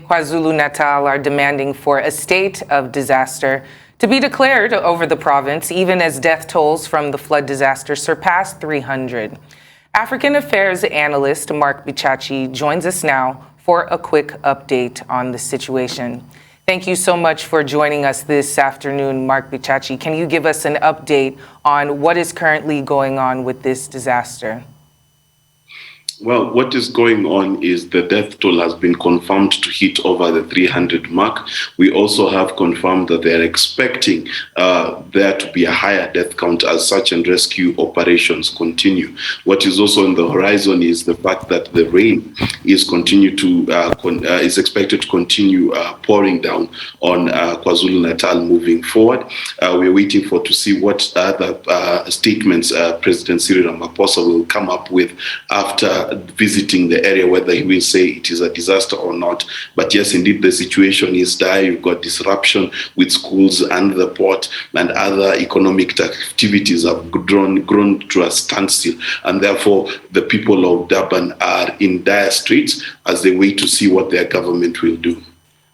KwaZulu-Natal are demanding for a state of disaster to be declared over the province, even as death tolls from the flood disaster surpass 300. African Affairs Analyst Mark Bichachi joins us now for a quick update on the situation. Thank you so much for joining us this afternoon, Mark Bichachi. Can you give us an update on what is currently going on with this disaster? Well, what is going on is the death toll has been confirmed to hit over the 300 mark. We also have confirmed that they are expecting there to be a higher death count as search and rescue operations continue. What is also on the horizon is the fact that the rain is expected to continue pouring down on KwaZulu-Natal moving forward. We're waiting to see what other statements President Ramaphosa will come up with after visiting the area, whether he will say it is a disaster or not. But yes, indeed, the situation is dire. You've got disruption with schools and the port, and other economic activities have grown to a standstill. And therefore, the people of Durban are in dire straits as they wait to see what their government will do.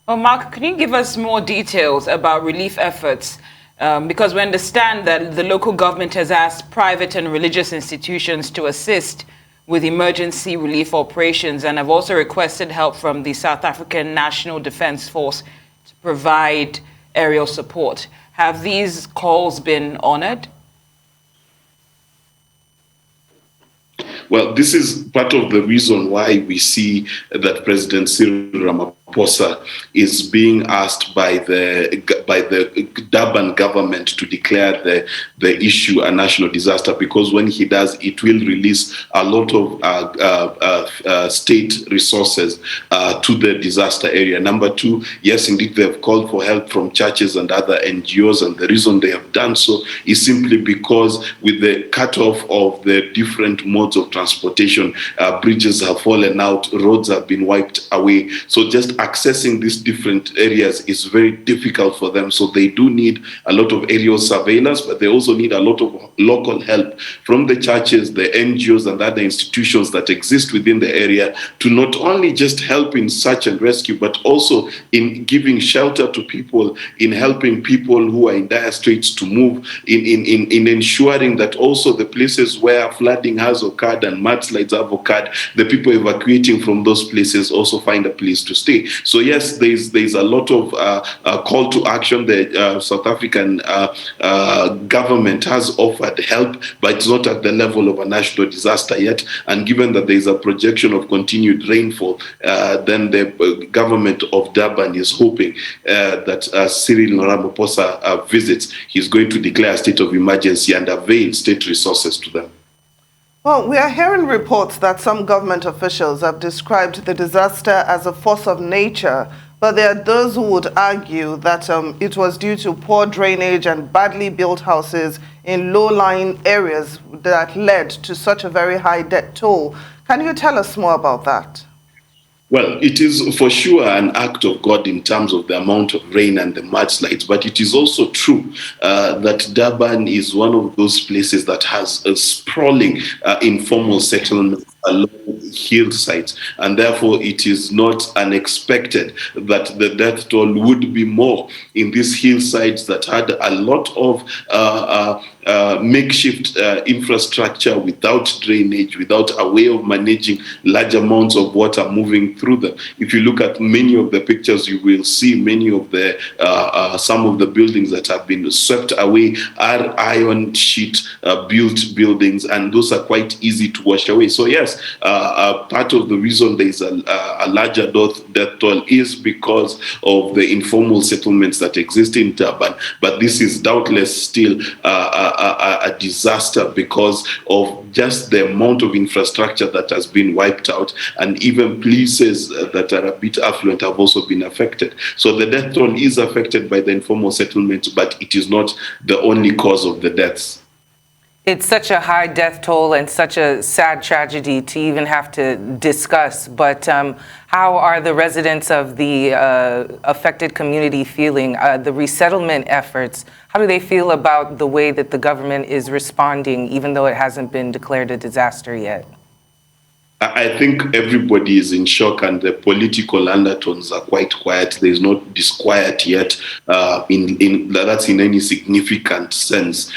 Well, Mark, can you give us more details about relief efforts? Because we understand that the local government has asked private and religious institutions to assist with emergency relief operations, and have also requested help from the South African National Defence Force to provide aerial support. Have these calls been honored? Well, this is part of the reason why we see that President Ramaphosa is being asked by the Durban government to declare the issue a national disaster, because when he does, it will release a lot of state resources to the disaster area. Number two, yes, indeed, they have called for help from churches and other NGOs, and the reason they have done so is simply because with the cutoff of the different modes of transportation, bridges have fallen out, roads have been wiped away. So just accessing these different areas is very difficult for them. So they do need a lot of aerial surveillance, but they also need a lot of local help from the churches, the NGOs, and other institutions that exist within the area to not only just help in search and rescue, but also in giving shelter to people, in helping people who are in dire straits to move, in ensuring that also the places where flooding has occurred and mudslides have occurred, the people evacuating from those places also find a place to stay. So yes, there's a lot of call to action. The South African government has offered help, but it's not at the level of a national disaster yet. And given that there's a projection of continued rainfall, then the government of Durban is hoping that Cyril Ramaphosa visits, he's going to declare a state of emergency and avail state resources to them. Well, we are hearing reports that some government officials have described the disaster as a force of nature, but there are those who would argue that it was due to poor drainage and badly built houses in low-lying areas that led to such a very high death toll. Can you tell us more about that? Well, it is for sure an act of God in terms of the amount of rain and the mudslides, but it is also true that Durban is one of those places that has a sprawling informal settlement along hillsides, and therefore it is not unexpected that the death toll would be more in these hillsides that had a lot of makeshift infrastructure without drainage, without a way of managing large amounts of water moving through them. If you look at many of the pictures, you will see many of the some of the buildings that have been swept away are iron sheet built buildings, and those are quite easy to wash away. So yes, part of the reason there is a larger death toll is because of the informal settlements that exist in Durban, but this is doubtless still a disaster because of just the amount of infrastructure that has been wiped out, and even places that are a bit affluent have also been affected. So the death toll is affected by the informal settlements, but it is not the only cause of the deaths. It's such a high death toll and such a sad tragedy to even have to discuss, but how are the residents of the affected community feeling? The resettlement efforts, how do they feel about the way that the government is responding, even though it hasn't been declared a disaster yet? I think everybody is in shock, and the political undertones are quite quiet. There is no disquiet yet that's in any significant sense,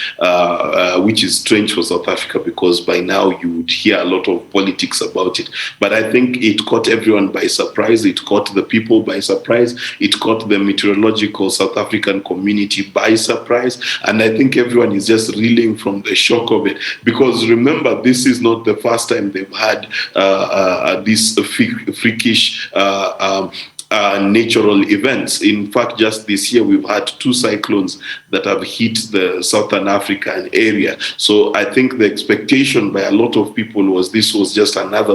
which is strange for South Africa, because by now you would hear a lot of politics about it. But I think it caught everyone by surprise. It caught the people by surprise. It caught the meteorological South African community by surprise. And I think everyone is just reeling from the shock of it. Because remember, this is not the first time they've had these freakish natural events. In fact, just this year we've had 2 cyclones that have hit the Southern African area. So I think the expectation by a lot of people was this was just another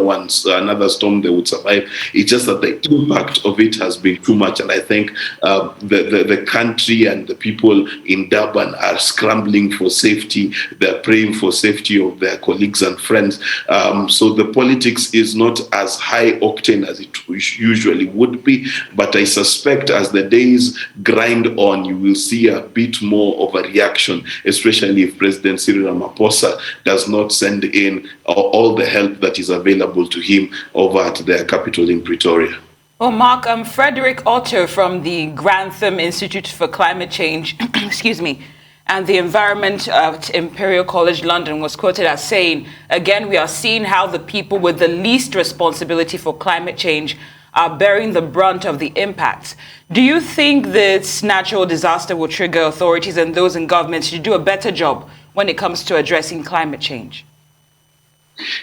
storm they would survive. It's just that the impact of it has been too much, and I think the country and the people in Durban are scrambling for safety. They're praying for safety of their colleagues and friends. So the politics is not as high octane as it usually would be. But I suspect as the days grind on, you will see a bit more of a reaction, especially if President Cyril Ramaphosa does not send in all the help that is available to him over at their capital in Pretoria. Well, Mark, Frederick Otto from the Grantham Institute for Climate Change, excuse me, and the Environment at Imperial College London was quoted as saying, again, we are seeing how the people with the least responsibility for climate change are bearing the brunt of the impacts. Do you think this natural disaster will trigger authorities and those in government to do a better job when it comes to addressing climate change?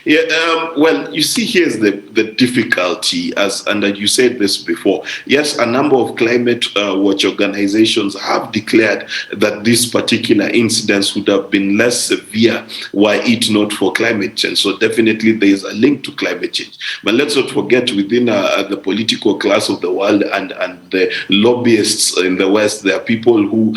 Yeah, well, you see, here's the difficulty, and you said this before. Yes, a number of climate watch organizations have declared that these particular incidents would have been less severe were it not for climate change. So definitely there is a link to climate change. But let's not forget, within the political class of the world and the lobbyists in the West, there are people who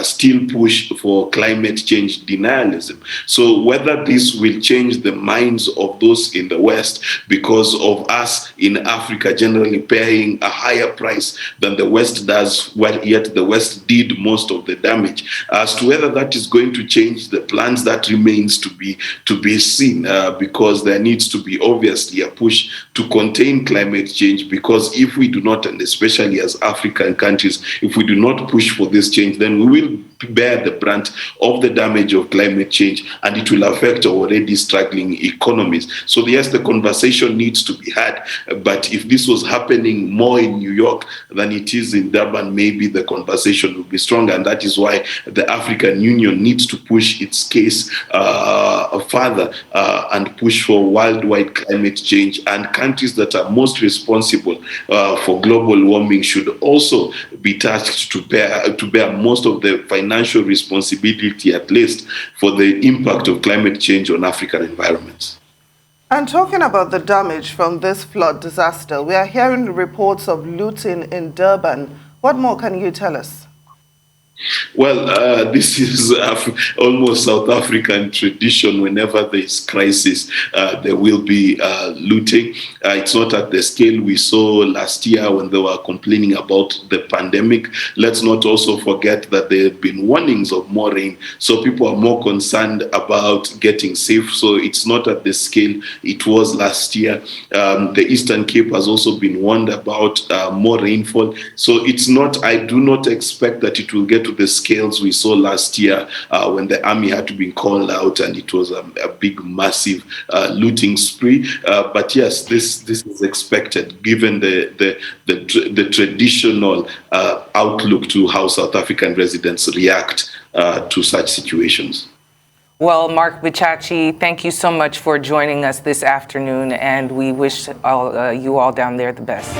still push for climate change denialism. So whether this will change the minds of those in the West because of us in Africa generally paying a higher price than the West does, yet the West did most of the damage. As to whether that is going to change the plans, that remains to be seen, because there needs to be obviously a push to contain climate change, because if we do not, and especially as African countries, if we do not push for this change, then we will bear the brunt of the damage of climate change, and it will affect already struggling economies. So yes, the conversation needs to be had, but if this was happening more in New York than it is in Durban, maybe the conversation will be stronger, and that is why the African Union needs to push its case further and push for worldwide climate change, and countries that are most responsible for global warming should also be tasked to bear most of the financial responsibility, at least, for the impact of climate change on African environments. And talking about the damage from this flood disaster, we are hearing reports of looting in Durban. What more can you tell us? Well, this is almost South African tradition. Whenever there is crisis, there will be looting. It's not at the scale we saw last year when they were complaining about the pandemic. Let's not also forget that there have been warnings of more rain, so people are more concerned about getting safe. So it's not at the scale it was last year. The Eastern Cape has also been warned about more rainfall. So it's not, I do not expect that it will get to the scales we saw last year when the army had to be called out and it was a big, massive looting spree. But yes, this is expected given the traditional outlook to how South African residents react to such situations. Well, Mark Bichachi, thank you so much for joining us this afternoon, and we wish you all down there the best.